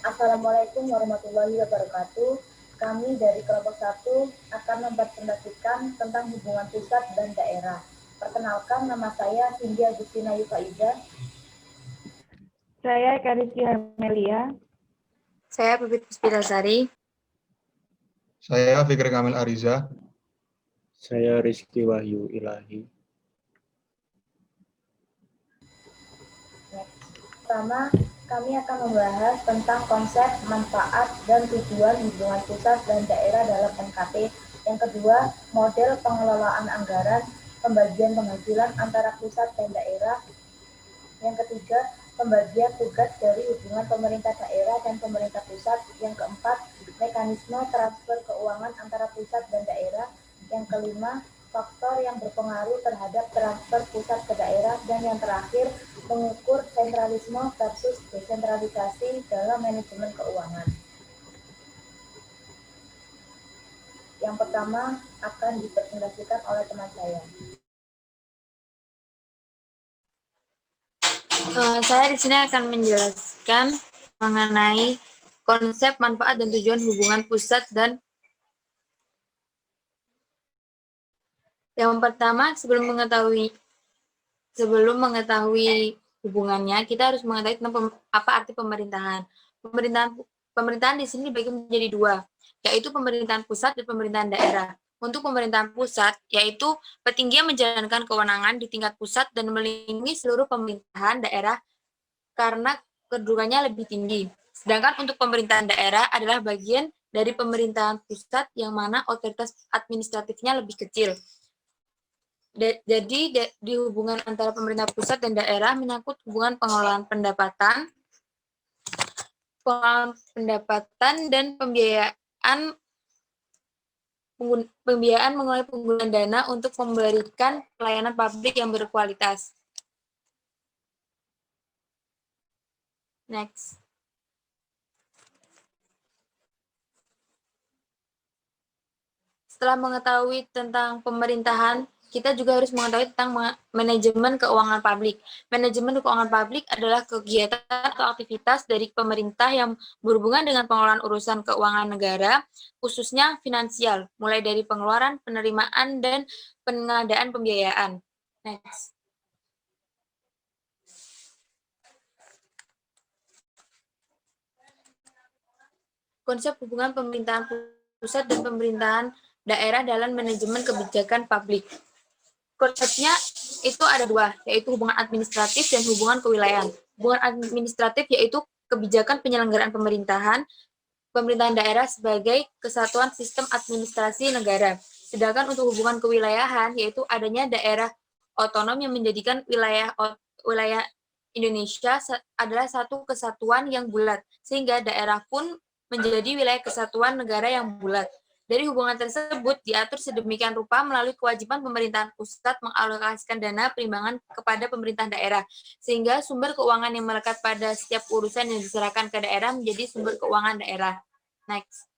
Assalamualaikum warahmatullahi wabarakatuh. Kami dari kelompok 1 akan mempresentasikan tentang hubungan pusat dan daerah. Perkenalkan, nama saya Cindy Agustina Yufaiza. Saya Kariski Amelia. Saya Pipit Puspitasari. Saya Fikri Kamil Ariza. Saya Rizky Wahyu Ilahi. Pertama, kami akan membahas tentang konsep, manfaat, dan tujuan hubungan pusat dan daerah dalam NKT. Yang kedua, model pengelolaan anggaran, pembagian penghasilan antara pusat dan daerah. Yang ketiga, pembagian tugas dari hubungan pemerintah daerah dan pemerintah pusat. Yang keempat, mekanisme transfer keuangan antara pusat dan daerah. Yang kelima, faktor yang berpengaruh terhadap transfer pusat ke daerah. Dan yang terakhir, mengukur sentralisme versus desentralisasi dalam manajemen keuangan. Yang pertama akan dipresentasikan oleh teman saya. Saya di sini akan menjelaskan mengenai konsep, manfaat, dan tujuan hubungan pusat dan yang pertama, sebelum mengetahui hubungannya, kita harus mengetahui tentang apa arti pemerintahan. Pemerintahan di sini dibagi menjadi dua, yaitu pemerintahan pusat dan pemerintahan daerah. Untuk pemerintahan pusat, yaitu petinggi yang menjalankan kewenangan di tingkat pusat dan melindungi seluruh pemerintahan daerah karena kedudukannya lebih tinggi. Sedangkan untuk pemerintahan daerah adalah bagian dari pemerintahan pusat yang mana otoritas administratifnya lebih kecil. Jadi di hubungan antara pemerintah pusat dan daerah menyangkut hubungan pengelolaan pendapatan dan pembiayaan mengenai penggunaan dana untuk memberikan pelayanan publik yang berkualitas. Next. Setelah mengetahui tentang pemerintahan, kita juga harus mengetahui tentang manajemen keuangan publik. Manajemen keuangan publik adalah kegiatan atau aktivitas dari pemerintah yang berhubungan dengan pengelolaan urusan keuangan negara, khususnya finansial, mulai dari pengeluaran, penerimaan, dan pengadaan pembiayaan. Next. Konsep hubungan pemerintahan pusat dan pemerintahan daerah dalam manajemen kebijakan publik. Konsepnya itu ada dua, yaitu hubungan administratif dan hubungan kewilayahan. Hubungan administratif yaitu kebijakan penyelenggaraan pemerintahan daerah sebagai kesatuan sistem administrasi negara. Sedangkan untuk hubungan kewilayahan yaitu adanya daerah otonom yang menjadikan wilayah Indonesia adalah satu kesatuan yang bulat, sehingga daerah pun menjadi wilayah kesatuan negara yang bulat. Dari hubungan tersebut diatur sedemikian rupa melalui kewajiban pemerintahan pusat mengalokasikan dana perimbangan kepada pemerintah daerah, sehingga sumber keuangan yang melekat pada setiap urusan yang diserahkan ke daerah menjadi sumber keuangan daerah. Next.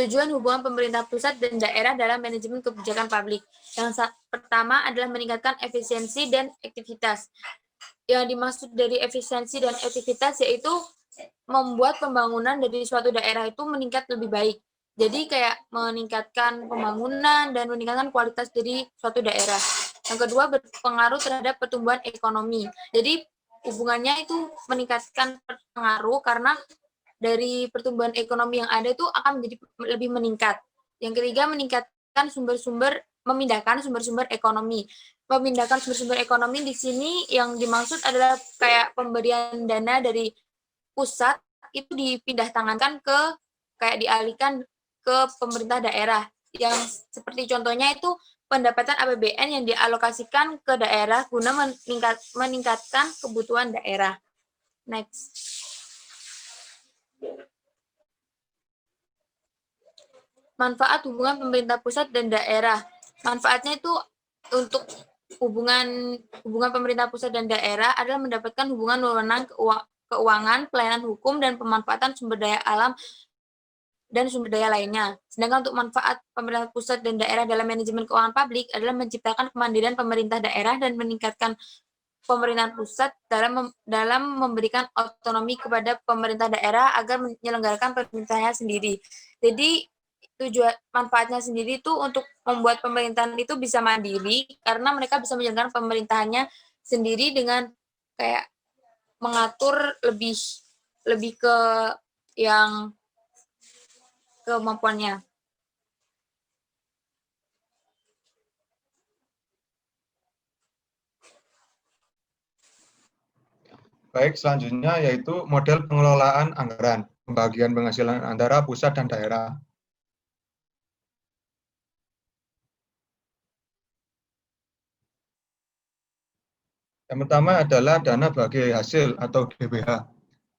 Tujuan hubungan pemerintah pusat dan daerah dalam manajemen kebijakan publik. Yang pertama adalah meningkatkan efisiensi dan efektivitas. Yang dimaksud dari efisiensi dan efektivitas yaitu membuat pembangunan dari suatu daerah itu meningkat lebih baik. Jadi kayak meningkatkan pembangunan dan meningkatkan kualitas dari suatu daerah. Yang kedua berpengaruh terhadap pertumbuhan ekonomi. Jadi hubungannya itu meningkatkan pengaruh karena dari pertumbuhan ekonomi yang ada itu akan menjadi lebih meningkat. Yang ketiga memindahkan sumber-sumber ekonomi. Memindahkan sumber-sumber ekonomi di sini yang dimaksud adalah kayak pemberian dana dari pusat itu dipindah tangankan dialihkan ke pemerintah daerah. Yang seperti contohnya itu pendapatan APBN yang dialokasikan ke daerah guna meningkatkan kebutuhan daerah. Next. Manfaat hubungan pemerintah pusat dan daerah. Manfaatnya itu untuk hubungan pemerintah pusat dan daerah adalah mendapatkan hubungan wewenang keuangan, pelayanan hukum, dan pemanfaatan sumber daya alam dan sumber daya lainnya. Sedangkan untuk manfaat pemerintah pusat dan daerah dalam manajemen keuangan publik adalah menciptakan kemandirian pemerintah daerah dan meningkatkan pemerintahan pusat dalam memberikan otonomi kepada pemerintah daerah agar menyelenggarakan pemerintahnya sendiri. Jadi tujuan manfaatnya sendiri itu untuk membuat pemerintahan itu bisa mandiri karena mereka bisa menjalankan pemerintahannya sendiri dengan kayak mengatur lebih ke yang kemampuannya. Baik, selanjutnya yaitu model pengelolaan anggaran, pembagian penghasilan antara pusat dan daerah. Yang pertama adalah dana bagi hasil atau DBH.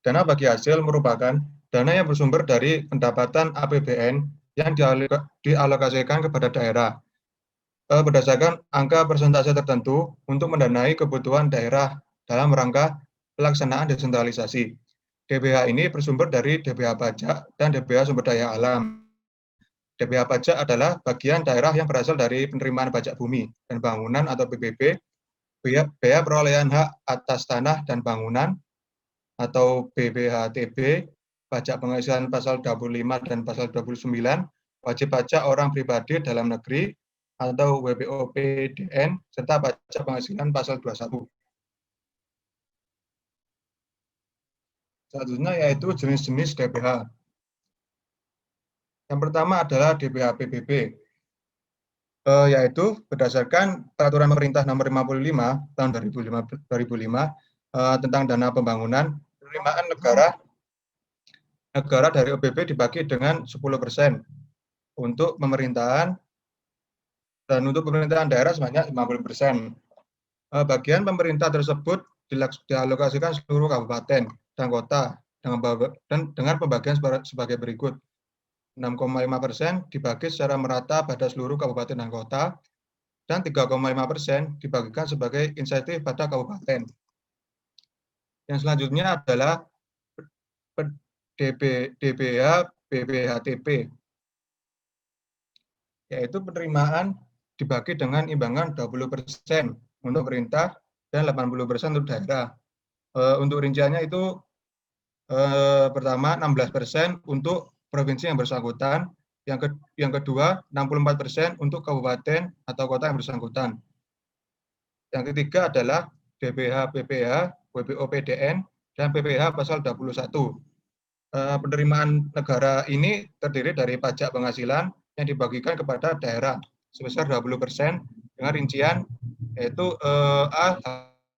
Dana bagi hasil merupakan dana yang bersumber dari pendapatan APBN yang dialokasikan kepada daerah berdasarkan angka persentase tertentu untuk mendanai kebutuhan daerah dalam rangka pelaksanaan desentralisasi. DBH ini bersumber dari DBH pajak dan DBH sumber daya alam. DBH pajak adalah bagian daerah yang berasal dari penerimaan pajak bumi dan bangunan atau PBB, biaya perolehan hak atas tanah dan bangunan atau BPHTB, pajak penghasilan pasal 25 dan pasal 29, wajib pajak orang pribadi dalam negeri atau WPOPDN, serta pajak penghasilan pasal 21. Selanjutnya yaitu jenis-jenis DBH. Yang pertama adalah DBH PBB, yaitu berdasarkan Peraturan Pemerintah Nomor 55 tahun 2005 tentang dana pembangunan, penerimaan negara dari OPB dibagi dengan 10% untuk pemerintahan dan untuk pemerintahan daerah sebanyak 50%. Bagian pemerintah tersebut dialokasikan seluruh kabupaten dan kota dengan pembagian sebagai berikut. 6,5% dibagi secara merata pada seluruh kabupaten dan kota, dan 3,5% dibagikan sebagai insentif pada kabupaten. Yang selanjutnya adalah DBH BPHTB, yaitu penerimaan dibagi dengan imbangan 20% untuk pemerintah dan 80% untuk daerah. Untuk rinciannya itu pertama 16% untuk provinsi yang bersangkutan, yang kedua 64% untuk kabupaten atau kota yang bersangkutan. Yang ketiga adalah DBH PPH, WPOPDN, dan PPH pasal 21. Penerimaan negara ini terdiri dari pajak penghasilan yang dibagikan kepada daerah sebesar 20% dengan rincian yaitu A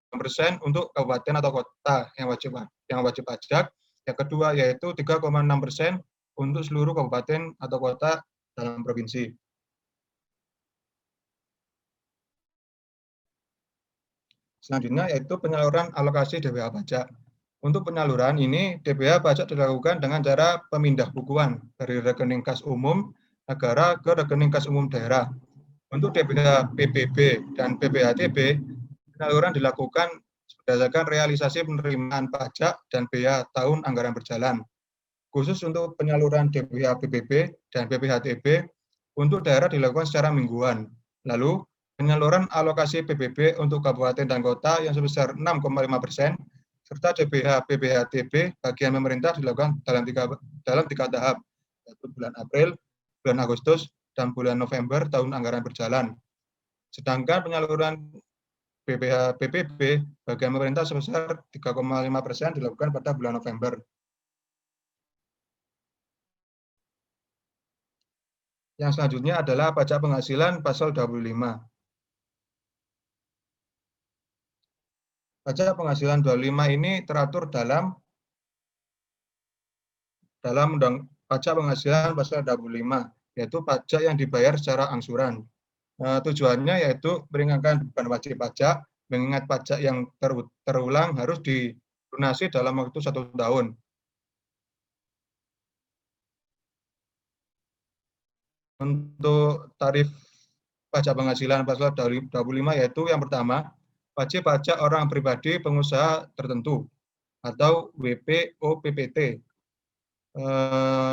6% untuk kabupaten atau kota yang wajib pajak. Yang kedua yaitu 3,6% untuk seluruh kabupaten atau kota dalam provinsi. Selanjutnya yaitu penyaluran alokasi DBH pajak. Untuk penyaluran ini, DBH pajak dilakukan dengan cara pemindah bukuan dari rekening kas umum negara ke rekening kas umum daerah. Untuk DBH PBB dan PPHTB, penyaluran dilakukan berdasarkan realisasi penerimaan pajak dan bea tahun anggaran berjalan. Khusus untuk penyaluran DBH PBB dan PPHTB, untuk daerah dilakukan secara mingguan. Lalu, penyaluran alokasi PBB untuk kabupaten dan kota yang sebesar 6,5%, serta DBH PPHTB bagian pemerintah dilakukan dalam tiga tahap, yaitu bulan April, bulan Agustus, dan bulan November tahun anggaran berjalan. Sedangkan penyaluran BPH PPB bagian pemerintah sebesar 3,5% dilakukan pada bulan November. Yang selanjutnya adalah pajak penghasilan pasal 25. Pajak penghasilan 25 ini teratur dalam Undang Pajak Penghasilan pasal 25, yaitu pajak yang dibayar secara angsuran. Tujuannya yaitu meringankan beban wajib pajak, mengingat pajak yang terulang harus dilunasi dalam waktu 1 tahun. Untuk tarif pajak penghasilan pasal 25 yaitu yang pertama, wajib pajak orang pribadi pengusaha tertentu atau WPOPPT.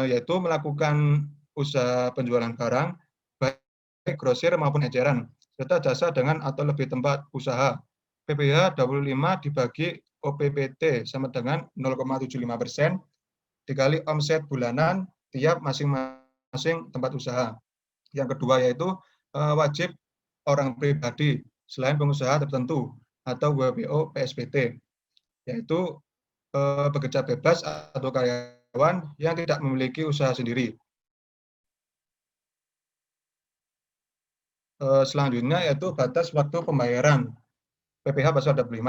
yaitu melakukan usaha penjualan barang, baik grosir maupun eceran, serta jasa dengan atau lebih tempat usaha. PPh 25 dibagi OPPT sama dengan 0,75% dikali omset bulanan tiap masing-masing tempat usaha. Yang kedua yaitu wajib orang pribadi selain pengusaha tertentu atau WPO PSBT, yaitu pekerja bebas atau karyawan yang tidak memiliki usaha sendiri. Selanjutnya yaitu batas waktu pembayaran PPh pasal 25.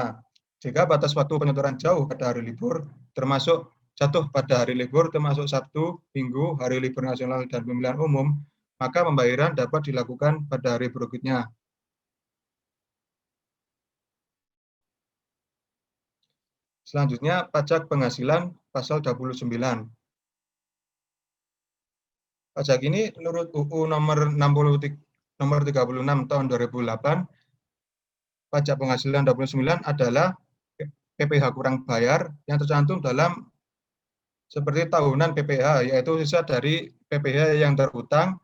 Jika batas waktu penyetoran jauh pada hari libur, termasuk jatuh pada hari libur termasuk Sabtu, Minggu, hari libur nasional dan pemilihan umum, maka pembayaran dapat dilakukan pada hari berikutnya. Selanjutnya, pajak penghasilan pasal 29. Pajak ini menurut UU nomor 36 tahun 2008, pajak penghasilan 29 adalah PPh kurang bayar yang tercantum dalam seperti tahunan PPh, yaitu sisa dari PPh yang terutang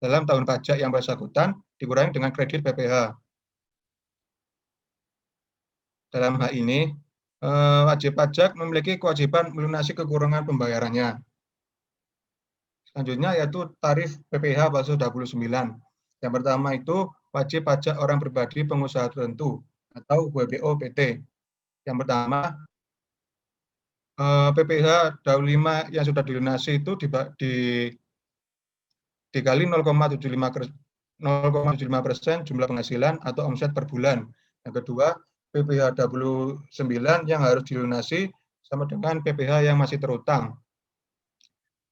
dalam tahun pajak yang bersangkutan dikurangi dengan kredit PPh. Dalam hal ini, wajib pajak memiliki kewajiban melunasi kekurangan pembayarannya. Selanjutnya yaitu tarif PPh pasal 29. Yang pertama itu wajib pajak orang pribadi pengusaha tertentu atau WPO PT. Yang pertama, PPh 25 yang sudah dilunasi itu dikali 0,75% jumlah penghasilan atau omset per bulan. Yang kedua, PPh 29 yang harus dilunasi sama dengan PPh yang masih terutang.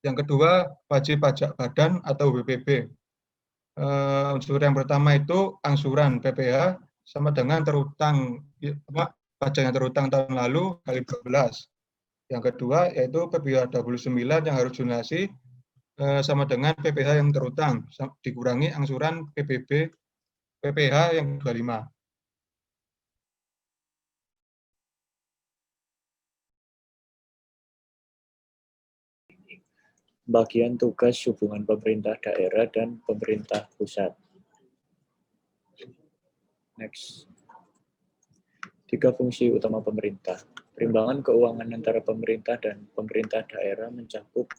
Yang kedua, wajib pajak badan atau WPB. Unsur yang pertama itu angsuran PPh sama dengan terutang pajak yang terutang tahun lalu kali 12. Yang kedua yaitu PPh 29 yang harus dilunasi sama dengan PPh yang terutang dikurangi angsuran PPh yang 25. Bagian tugas hubungan pemerintah daerah dan pemerintah pusat. Next. 3 fungsi utama pemerintah. Perimbangan keuangan antara pemerintah dan pemerintah daerah mencakup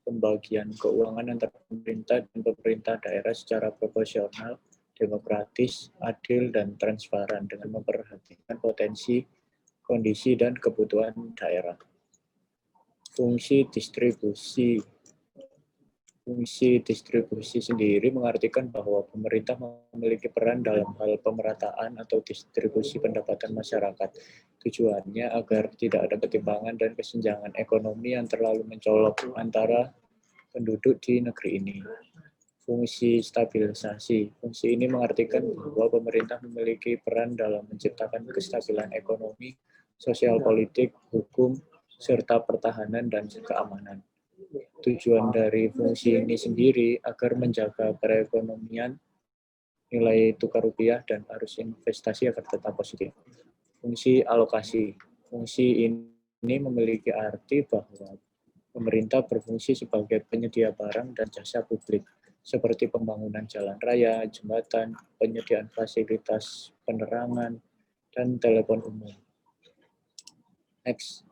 pembagian keuangan antara pemerintah dan pemerintah daerah secara proporsional, demokratis, adil, dan transparan dengan memperhatikan potensi, kondisi, dan kebutuhan daerah. Fungsi distribusi sendiri mengartikan bahwa pemerintah memiliki peran dalam hal pemerataan atau distribusi pendapatan masyarakat. Tujuannya agar tidak ada ketimpangan dan kesenjangan ekonomi yang terlalu mencolok antara penduduk di negeri ini. Fungsi stabilisasi. Fungsi ini mengartikan bahwa pemerintah memiliki peran dalam menciptakan kestabilan ekonomi, sosial politik, hukum, serta pertahanan dan keamanan. Tujuan dari fungsi ini sendiri agar menjaga perekonomian, nilai tukar rupiah, dan arus investasi agar tetap positif. Fungsi alokasi. Fungsi ini memiliki arti bahwa pemerintah berfungsi sebagai penyedia barang dan jasa publik, seperti pembangunan jalan raya, jembatan, penyediaan fasilitas penerangan, dan telepon umum. Next.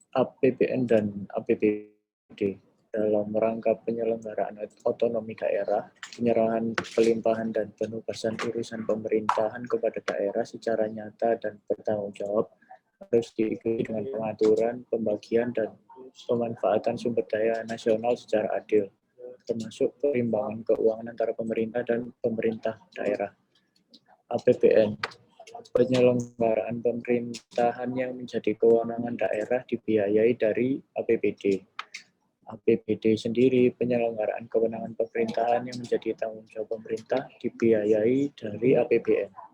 APBN dan APBD dalam rangka penyelenggaraan otonomi daerah, penyerahan pelimpahan dan penugasan urusan pemerintahan kepada daerah secara nyata dan bertanggung jawab harus diikuti dengan pengaturan, pembagian, dan pemanfaatan sumber daya nasional secara adil, termasuk perimbangan keuangan antara pemerintah dan pemerintah daerah. APBN. Penyelenggaraan pemerintahan yang menjadi kewenangan daerah dibiayai dari APBD. APBD sendiri, penyelenggaraan kewenangan pemerintahan yang menjadi tanggung jawab pemerintah dibiayai dari APBN.